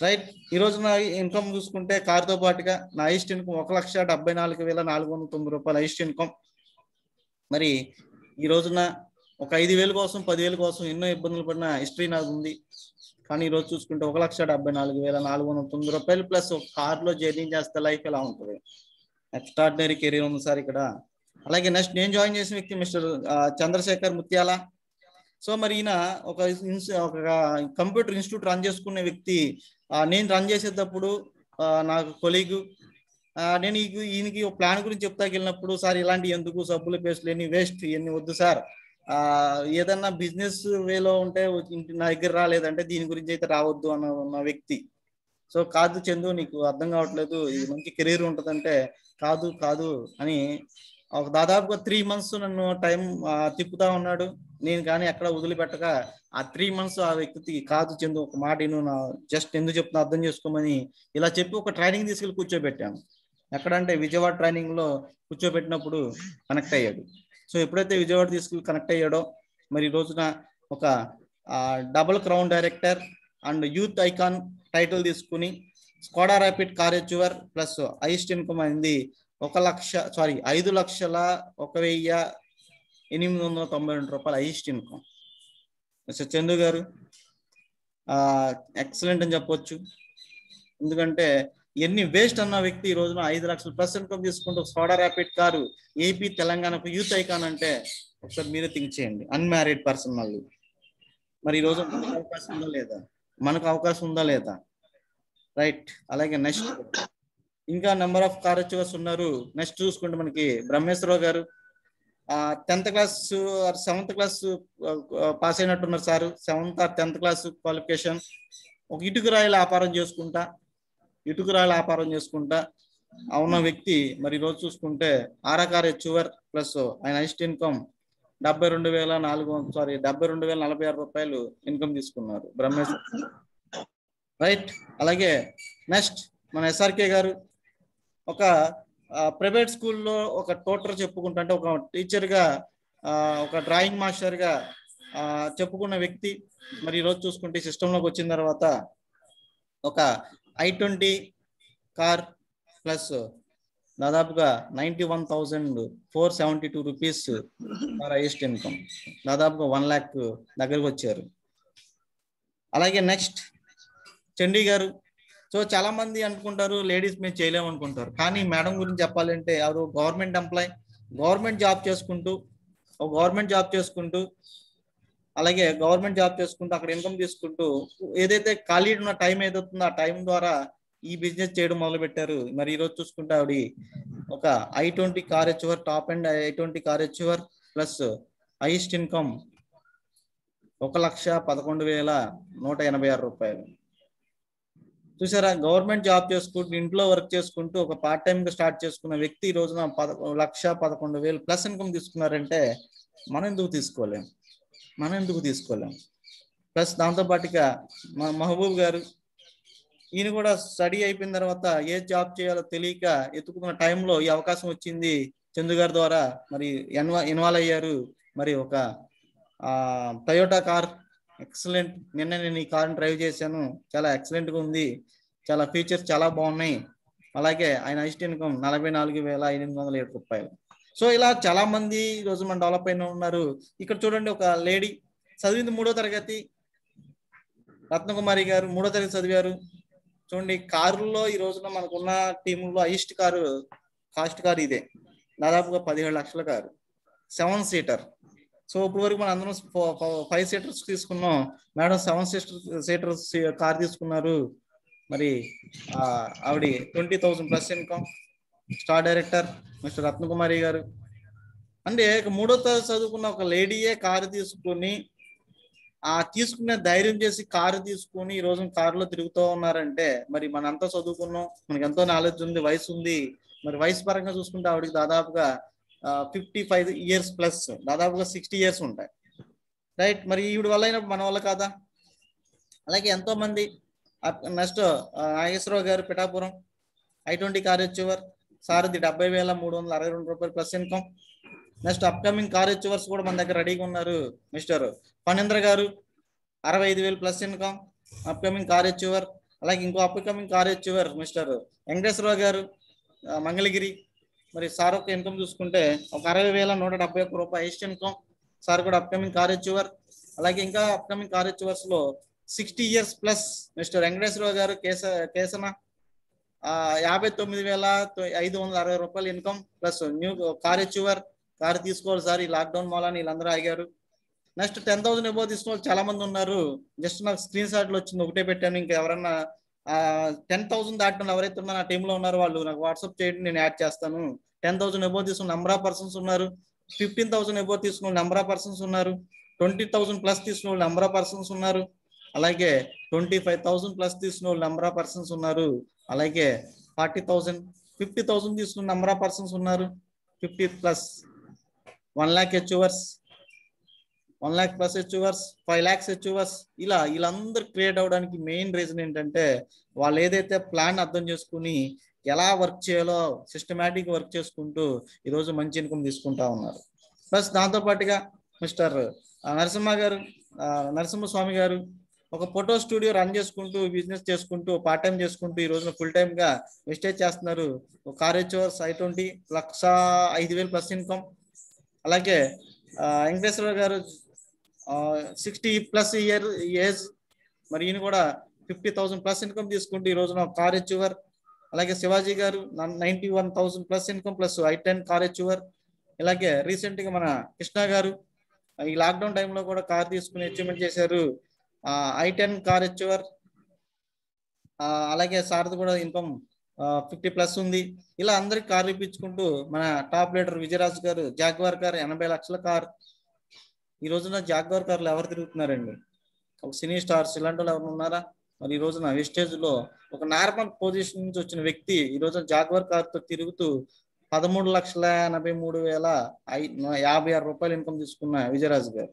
రైట్. ఈ రోజు నా ఇన్కమ్ చూసుకుంటే కార్తో పాటుగా నా హైయెస్ట్ ఇన్కమ్ 1,74,490 రూపాయలు హైయెస్ట్ ఇన్కమ్. మరి ఈ రోజున ఒక 5,000 కోసం 10,000 కోసం ఎన్నో ఇబ్బందులు పడిన హిస్టరీ నాకు ఉంది. కానీ ఈరోజు చూసుకుంటే 1,74,490 రూపాయలు ప్లస్ ఒక కార్లో జర్నీ చేస్తే లైఫ్ ఎలా ఉంటుంది. ఎక్స్ట్రాడినరీ కెరీర్ ఉంది సార్ ఇక్కడ. అలాగే నెక్స్ట్ నేను జాయిన్ చేసిన వ్యక్తి మిస్టర్ చంద్రశేఖర్ ముత్యాల. సో మరి ఈయన ఒక కంప్యూటర్ ఇన్స్టిట్యూట్ రన్ చేసుకునే వ్యక్తి. నేను రన్ చేసేటప్పుడు నాకు కొలీగు, నేను ఈయనకి ప్లాన్ గురించి చెప్తాకి వెళ్ళినప్పుడు, సార్ ఇలాంటి ఎందుకు సబ్బులు పేస్టులు ఎన్ని వేస్ట్, ఇవన్నీ వద్దు సార్, ఏదన్నా బిజినెస్ వేలో ఉంటే నా దగ్గర రాలేదంటే దీని గురించి అయితే రావద్దు అన్న వ్యక్తి. సో కాదు చందు నీకు అర్థం కావట్లేదు, ఇది మంచి కెరీర్ ఉంటుందంటే కాదు అని ఒక దాదాపుగా 3 months నన్ను టైం తిప్పుతా ఉన్నాడు. నేను కానీ ఎక్కడ వదిలిపెట్టక ఆ 3 months ఆ వ్యక్తి కాదు చందు ఒక మాట నేను జస్ట్ ఎందుకు చెప్తున్నా అర్థం చేసుకోమని ఇలా చెప్పి ఒక ట్రైనింగ్ తీసుకెళ్ళి కూర్చోబెట్టాను. ఎక్కడంటే విజయవాడ ట్రైనింగ్ లో కూర్చోబెట్టినప్పుడు కనెక్ట్ అయ్యాడు. సో ఎప్పుడైతే విజయవాడ తీసుకెళ్ళి కనెక్ట్ అయ్యాడో మరి ఈ రోజున ఒక double crown director and youth icon title తీసుకుని Skoda Rapid car achiever plus highest income అయింది 5,01,892 రూపాయలు హైయెస్ట్ ఇన్కమ్. మిస్టర్ చందు గారు ఎక్సలెంట్ అని చెప్పొచ్చు. ఎందుకంటే ఎన్ని వేస్ట్ అన్న వ్యక్తి ఈ రోజున 5 లక్షల ప్లస్ ఇన్కమ్ తీసుకుంటూ స్కోడా ర్యాపిడ్ కారు ఏపీ తెలంగాణకు యూత్ ఐకాన్ అంటే ఒకసారి మీరే థింక్ చేయండి. అన్మ్యారీడ్ పర్సన్ మళ్ళీ. మరి ఈ రోజు మనకు అవకాశం ఉందా లేదా? రైట్. అలాగే నెక్స్ట్ ఇంకా నెంబర్ ఆఫ్ కార్ అచీవర్స్ ఉన్నారు. నెక్స్ట్ చూసుకుంటే మనకి బ్రహ్మేశ్వరరావు గారు 10th class or 7th class pass అయినట్టున్నారు sir. 7th or 10th class qualification. ఒక ఇటుకరాయిల వ్యాపారం చేసుకుంటా ఉన్న వ్యక్తి మరి ఈరోజు చూసుకుంటే ఆర్ఆర్ అచీవర్ ప్లస్ ఆయన హైయెస్ట్ ఇన్కమ్ 72,046 రూపాయలు ఇన్కమ్ తీసుకున్నారు బ్రహ్మేశ్వర్. రైట్. అలాగే నెక్స్ట్ మన ఎస్ఆర్కే గారు ఒక ప్రైవేట్ స్కూల్లో ఒక ట్యూటర్ చెప్పుకుంటా, అంటే ఒక టీచర్గా ఒక డ్రాయింగ్ మాస్టర్గా చెప్పుకున్న వ్యక్తి మరి ఈరోజు చూసుకుంటే సిస్టంలోకి వచ్చిన తర్వాత ఒక i20 కార్ ప్లస్ దాదాపుగా 91,472 రూపీస్ హైయెస్ట్ ఇన్కమ్, దాదాపుగా 1 lakh దగ్గరకు వచ్చారు. అలాగే నెక్స్ట్ చండీ గారు సో చాలా మంది అనుకుంటారు లేడీస్ మేము చేయలేము అనుకుంటారు, కానీ మేడం గురించి చెప్పాలంటే ఆవిడ గవర్నమెంట్ ఎంప్లాయ్, గవర్నమెంట్ జాబ్ చేసుకుంటూ గవర్నమెంట్ జాబ్ చేసుకుంటూ అలాగే గవర్నమెంట్ జాబ్ చేసుకుంటూ అక్కడ ఇన్కమ్ తీసుకుంటూ ఏదైతే ఖాళీ ఉన్న టైం ఏదవుతుందో ఆ టైం ద్వారా ఈ బిజినెస్ చేయడం మొదలు పెట్టారు. మరి ఈ రోజు చూసుకుంటే ఆవిడ ఒక i20 car achiever, top end i20 car achiever plus highest income 1,11,186 రూపాయలు. చూసారా, గవర్నమెంట్ జాబ్ చేసుకుంటూ ఇంట్లో వర్క్ చేసుకుంటూ ఒక పార్ట్ టైం గా స్టార్ట్ చేసుకున్న వ్యక్తి ఈ రోజున 1,11,000 ప్లస్ ఇన్కమ్ తీసుకున్నారంటే మనం ఎందుకు తీసుకోలేం. ప్లస్ దాంతో పాటుగా మహబూబ్ గారు, ఈయన కూడా స్టడీ అయిపోయిన తర్వాత ఏ జాబ్ చేయాలో తెలియక ఎత్తుకున్న టైంలో ఈ అవకాశం వచ్చింది చందు గారి ద్వారా, మరి ఇన్వాల్వ్ అయ్యారు. మరి ఒక టయోటా కార్ ఎక్సలెంట్, నిన్న నేను ఈ కార్ని డ్రైవ్ చేశాను, చాలా ఎక్సలెంట్ గా ఉంది, చాలా ఫీచర్స్ చాలా బాగున్నాయి. అలాగే ఆయన హైయెస్ట్ ఇన్కమ్ 44,807 రూపాయలు. సో ఇలా చాలా మంది ఈ రోజు మన డెవలప్ అయిన ఉన్నారు. ఇక్కడ చూడండి, ఒక లేడీ చదివింది 3వ తరగతి, రత్నకుమారి గారు 3వ తరగతి చదివారు. చూడండి, కారులో ఈ రోజున మనకున్న టీముల్లో హైయెస్ట్ కాస్ట్ కారు ఇదే, దాదాపుగా 17 లక్షల కారు, 7 సీటర్. సో ఇప్పుడు వరకు మనం అందరం 5 సీటర్స్ తీసుకున్నాం, మేడం 7 సీటర్స్ కార్ తీసుకున్నారు. మరి ఆవిడ 20,000 plus income, star director mister Ratnakumari గారు. అంటే 3వ తరగతి చదువుకున్న ఒక లేడీయే కారు తీసుకుని తీసుకునే ధైర్యం చేసి కారు తీసుకుని ఈ రోజు కారులో తిరుగుతూ ఉన్నారంటే మరి మనంతా చదువుకున్నాం, మనకి ఎంతో నాలెడ్జ్ ఉంది, వయసు ఉంది. మరి వయసు పరంగా చూసుకుంటే ఆవిడకి దాదాపుగా 55 ఇయర్స్ ప్లస్, దాదాపుగా 60 ఇయర్స్ ఉంటాయి, రైట్. మరి ఈవిడ వల్ల అయినప్పుడు మన వల్ల కాదా? అలాగే ఎంతో మంది, నెక్స్ట్ నాగేశ్వరరావు గారు పిఠాపురం, i20 కార్ హెచ్యువర్, సారథి 70,362 రూపాయలు plus income. Next upcoming car achievers కూడా మన దగ్గర రెడీగా ఉన్నారు. మిస్టర్ ఫణేంద్ర గారు 65,000 plus income, upcoming car achiever. అలాగే ఇంకో upcoming car achiever mister Venkateswararao గారు మంగళగిరి. మరి సార్ యొక్క ఇన్కమ్ చూసుకుంటే ఒక 60,171 రూపాయలు హైయెస్ట్ ఇన్కమ్, సార్ కూడా అప్కమింగ్ కార్ హెచ్యువర్. అలాగే ఇంకా అప్కమింగ్ కార్ హెచ్యువర్స్ లో 60 ఇయర్స్ ప్లస్ మిస్టర్ వెంకటేశ్వరరావు గారు కేసన 59,560 రూపాయలు income plus new car achiever. Car తీసుకోవాలి సార్, ఈ లాక్డౌన్ మూలాన్ని వీళ్ళందరూ ఆగారు. నెక్స్ట్ 10,000 ఎబో తీసుకున్న వాళ్ళు చాలా మంది ఉన్నారు. జస్ట్ నాకు స్క్రీన్ షాట్లు వచ్చింది, ఒకటే పెట్టాను. ఇంకా ఎవరన్నా 10,000 దాటిన ఎవరైతే ఉన్నా నా టీంలో ఉన్నారో వాళ్ళు నాకు వాట్సాప్ చేయండి, నేను యాడ్ చేస్తాను. 10,000 ఎబో తీసుకున్న నెంబర్ ఆఫ్ పర్సన్స్ ఉన్నారు, 15,000 ఎబో తీసుకున్న నెంబర్ ఆఫ్ పర్సన్స్ ఉన్నారు, 20,000 ప్లస్ తీసుకున్న నెంబర్ ఆఫ్ పర్సన్స్ ఉన్నారు, అలాగే 25,000 ప్లస్ తీసుకున్న నెంబర్ ఆఫ్ పర్సన్స్ ఉన్నారు, అలాగే 40,000 50,000 తీసుకున్న నెంబర్ ఆఫ్ పర్సన్స్ ఉన్నారు, 50 plus 1 lakh achievers, 1 lakh plus achievers, 5 lakhs achievers. ఇలా వీళ్ళందరూ క్రియేట్ అవడానికి మెయిన్ రీజన్ ఏంటంటే వాళ్ళు ఏదైతే ప్లాన్ అర్థం చేసుకుని ఎలా వర్క్ చేయాలో సిస్టమేటిక్ వర్క్ చేసుకుంటూ ఈరోజు మంచి ఇన్కమ్ తీసుకుంటా ఉన్నారు. ప్లస్ దాంతోపాటుగా మిస్టర్ నరసింహస్వామి గారు ఒక ఫోటో స్టూడియో రన్ చేసుకుంటూ బిజినెస్ చేసుకుంటూ పార్ట్ టైం చేసుకుంటూ ఈ రోజున ఫుల్ టైమ్ గా వెస్టేజ్ చేస్తున్నారు. Car achievers i20 1,05,000 plus income. అలాగే వెంకటేశ్వర గారు 60 ప్లస్ ఏజ్, మరి ఈయన కూడా 50,000 ప్లస్ ఇన్కమ్ తీసుకుంటూ ఈ రోజున కార్ హెచ్యువర్. అలాగే శివాజీ గారు 91,000 plus income plus i10 car achiever. ఇలాగే రీసెంట్ గా మన కృష్ణ గారు ఈ లాక్డౌన్ టైంలో కూడా కార్ తీసుకుని అచీవ్మెంట్ చేశారు, i10 కార్ హెచ్యువర్. అలాగే సార్ది కూడా ఇన్కమ్ 50 ప్లస్ ఉంది. ఇలా అందరికి కార్ ఇప్పించుకుంటూ మన టాప్ లీడర్ విజయరాజ్ గారు జాగ్వార్ కార్ 80 లక్షల కార్. ఈ రోజున జాగ్వార్ కార్లు ఎవరు తిరుగుతున్నారండి? ఒక సినీ స్టార్స్ ఇలాంటి వాళ్ళు ఎవరు ఉన్నారా? మరి ఈ రోజున వెస్టేజ్ లో ఒక నార్మల్ పొజిషన్ నుంచి వచ్చిన వ్యక్తి ఈ రోజున జాగ్వార్ కార్ తో తిరుగుతూ 13,83,056 రూపాయలు ఇన్కమ్ తీసుకున్న విజయరాజ్ గారు.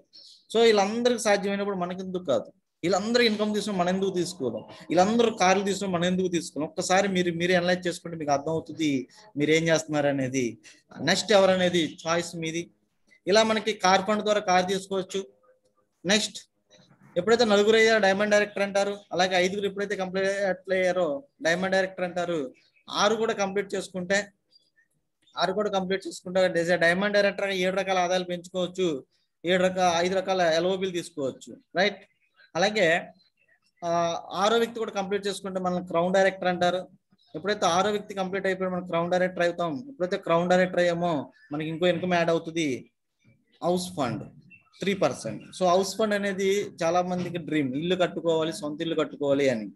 సో వీళ్ళందరికీ సాధ్యమైనప్పుడు మనకెందుకు కాదు? వీళ్ళందరూ ఇన్కమ్ తీసుకుని మనం ఎందుకు తీసుకోవడం? వీళ్ళందరూ కార్లు తీసుకుని మనం ఎందుకు తీసుకోవడం? ఒక్కసారి మీరే అనలైజ్ చేసుకుంటే మీకు అర్థం అవుతుంది మీరు ఏం చేస్తున్నారు అనేది. నెక్స్ట్ ఎవరనేది చాయిస్ మీది. ఇలా మనకి కార్ ఫండ్ ద్వారా కార్ తీసుకోవచ్చు. నెక్స్ట్ ఎప్పుడైతే నలుగురు అయ్యారో డైమండ్ డైరెక్టర్ అంటారు, అలాగే 5గురు ఎప్పుడైతే కంప్లీట్ అయ్యారో డైమండ్ డైరెక్టర్ అంటారు. 6 కూడా కంప్లీట్ చేసుకుంటే డైమండ్ డైరెక్టర్ 7 రకాల ఆదాయాలు పెంచుకోవచ్చు, 5 రకాల ఎల్ఓబిలు తీసుకోవచ్చు, రైట్. అలాగే ఆరో వ్యక్తి కూడా కంప్లీట్ చేసుకుంటే మనల్ని క్రౌన్ డైరెక్టర్ అంటారు. ఎప్పుడైతే ఆరో వ్యక్తి కంప్లీట్ అయిపోయి మనం క్రౌన్ డైరెక్టర్ అవుతాం, ఎప్పుడైతే క్రౌన్ డైరెక్టర్ అయ్యామో మనకి ఇంకో ఇన్కమ్ యాడ్ అవుతుంది, house fund 3%. So house fund అనేది చాలా మందికి డ్రీమ్, ఇల్లు కట్టుకోవాలి, సొంత ఇల్లు కట్టుకోవాలి అని.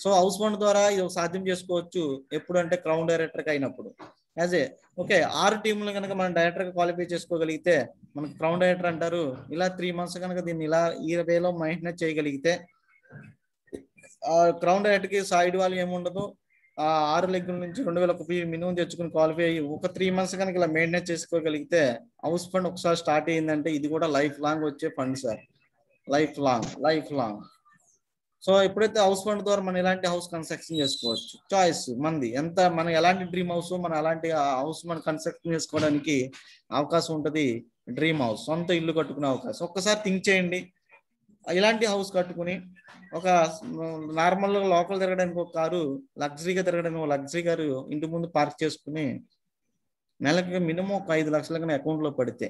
సో హౌస్ ఫండ్ ద్వారా ఇది సాధ్యం చేసుకోవచ్చు ఎప్పుడు అంటే క్రౌన్ డైరెక్టర్కి అయినప్పుడు. యాజ్ ఏ ఓకే 6 టీంలు కనుక మనం డైరెక్టర్గా క్వాలిఫై చేసుకోగలిగితే మనకు క్రౌన్ డైరెక్టర్ అంటారు. ఇలా 3 months కనుక దీన్ని ఇలా ఈ వేలో మెయింటెనెన్స్ చేయగలిగితే క్రౌన్ డైరెక్టర్కి సైడ్ వాల్యూ ఏముండదు. 6 లెగ్గుల నుంచి 2000 మినిమం తెచ్చుకుని క్వాలిఫై అయ్యి ఒక 3 months కనుక ఇలా మెయింటెనెన్స్ చేసుకోగలిగితే హౌస్ ఫండ్ ఒకసారి స్టార్ట్ అయ్యిందంటే ఇది కూడా లైఫ్ లాంగ్ వచ్చే fund sir, life long. So ఎప్పుడైతే హౌస్ ఫండ్ ద్వారా మనం ఎలాంటి హౌస్ కన్స్ట్రక్షన్ చేసుకోవచ్చు, చాయిస్ మంది ఎంత, మనం ఎలాంటి డ్రీమ్ హౌస్ మనం అలాంటి హౌస్ మనం కన్స్ట్రక్షన్ చేసుకోవడానికి అవకాశం ఉంటుంది. డ్రీమ్ హౌస్, సొంత ఇల్లు కట్టుకునే అవకాశం. ఒక్కసారి థింక్ చేయండి, ఇలాంటి హౌస్ కట్టుకుని ఒక నార్మల్ లోకల్ తిరగడానికి ఒక కారు, లగ్జరీగా తిరగడానికి ఒక లగ్జరీ కారు ఇంటి ముందు పార్క్ చేసుకుని నెలకి మినిమం ఒక 5 లక్షల కన్నా అకౌంట్లో పడితే,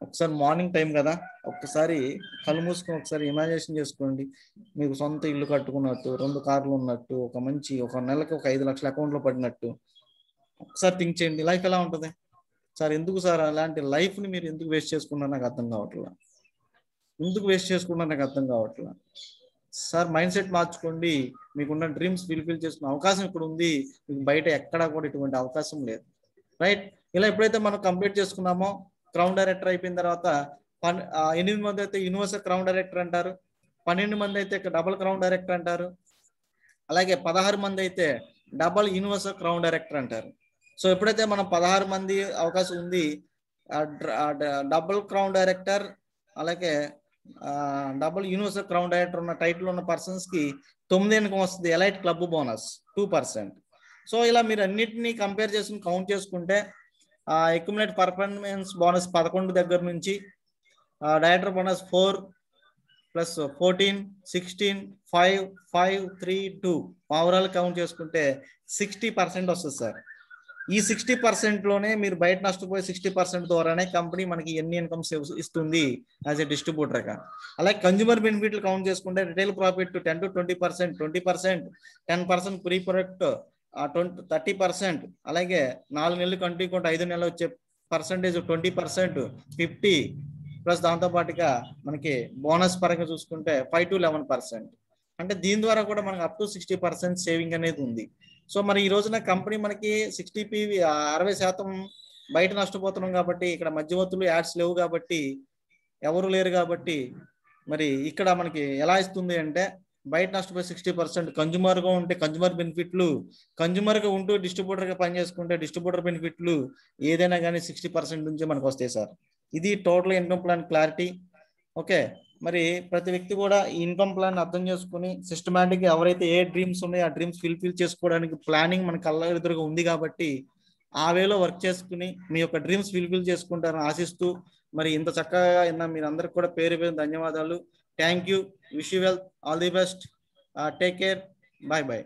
ఒకసారి మార్నింగ్ టైం కదా, ఒక్కసారి కళ్ళు మూసుకొని ఒకసారి ఇమాజినేషన్ చేసుకోండి, మీకు సొంత ఇల్లు కట్టుకున్నట్టు, 2 కార్లు ఉన్నట్టు, ఒక నెలకి ఒక 5 లక్షల అకౌంట్లో పడినట్టు. ఒకసారి థింక్ చేయండి, లైఫ్ ఎలా ఉంటుంది సార్? ఎందుకు సార్ అలాంటి లైఫ్ని మీరు ఎందుకు వేస్ట్ చేసుకున్నారో నాకు అర్థం కావట్లేదు. సార్ మైండ్ సెట్ మార్చుకోండి, మీకున్న డ్రీమ్స్ ఫుల్ఫిల్ చేసుకునే అవకాశం ఇక్కడ ఉంది, మీకు బయట ఎక్కడా కూడా ఇటువంటి అవకాశం లేదు, రైట్? ఇలా ఎప్పుడైతే మనం కంప్లీట్ చేసుకున్నామో క్రౌన్ డైరెక్టర్ అయిపోయిన తర్వాత 8 మంది అయితే యూనివర్సల్ క్రౌన్ డైరెక్టర్ అంటారు, 12 మంది అయితే డబుల్ క్రౌన్ డైరెక్టర్ అంటారు, అలాగే 16 మంది అయితే డబుల్ యూనివర్సల్ క్రౌన్ డైరెక్టర్ అంటారు. సో ఎప్పుడైతే మనం 16 మంది అవకాశం ఉంది డబుల్ క్రౌన్ డైరెక్టర్ అలాగే డబుల్ యూనివర్సల్ క్రౌన్ డైరెక్టర్ ఉన్న టైటిల్ ఉన్న పర్సన్స్ కి 9 ఇన్కమ్ వస్తుంది, ఎలైట్ క్లబ్ బోనస్ 2%. సో ఇలా మీరు అన్నిటినీ కంపేర్ చేసుకుని కౌంట్ చేసుకుంటే అక్యుములేట్ పర్ఫార్మెన్స్ బోనస్ 11 దగ్గర నుంచి director bonus 4 plus 14, 16, 5, 5, 3, 2 overall count చేసుకుంటే 60% వస్తుంది సార్. ఈ 60% లోనే మీరు బయట నష్టపోయే 60% ద్వారానే కంపెనీ మనకి ఎన్ని ఇన్కమ్స్ ఇస్తుంది యాజ్ ఎ డిస్ట్రిబ్యూటర్ గా. అలాగే కన్జ్యూమర్ బెనిఫిట్లు కౌంట్ చేసుకుంటే retail profit 10 to 20%, 20%, 10% pre product 30%, అలాగే 4 నెలలు కంటిన్యూకుంటే 5 నెలలు వచ్చే పర్సంటేజ్ 20%, 50 ప్లస్ దాంతో పాటుగా మనకి బోనస్ పరంగా చూసుకుంటే 5 to 11%. అంటే దీని ద్వారా కూడా మనకి అప్ టు 60% సేవింగ్ అనేది ఉంది. సో మరి ఈ రోజున కంపెనీ మనకి 60% బయట నష్టపోతున్నాం కాబట్టి, ఇక్కడ మధ్యవర్తులు యాడ్స్ లేవు కాబట్టి, ఎవరు లేరు కాబట్టి, మరి ఇక్కడ మనకి ఎలా ఇస్తుంది అంటే బయట నష్టపోయి 60% కన్జ్యూమర్గా ఉంటే కన్జ్యూమర్ బెనిఫిట్లు, కన్జ్యూమర్గా ఉంటూ డిస్ట్రిబ్యూటర్గా పనిచేసుకుంటే డిస్ట్రిబ్యూటర్ బెనిఫిట్లు, ఏదైనా కానీ 60% నుంచి మనకు వస్తాయి సార్. ఇది total income plan clarity. Okay, మరి ప్రతి వ్యక్తి కూడా ఈ ఇన్కమ్ ప్లాన్ అర్థం చేసుకుని సిస్టమేటిక్గా ఎవరైతే ఏ డ్రీమ్స్ ఉన్నాయో ఆ డ్రీమ్స్ ఫుల్ఫిల్ చేసుకోవడానికి ప్లానింగ్ మన కళ్ళ ఎదురుగా ఉంది కాబట్టి ఆ వేలో వర్క్ చేసుకుని మీ యొక్క డ్రీమ్స్ ఫుల్ఫిల్ చేసుకుంటారని ఆశిస్తూ, మరి ఇంత చక్కగా విన్న మీరు అందరికి కూడా పేరు పేరు ధన్యవాదాలు. Thank you, wish you well, all the best, take care, bye bye.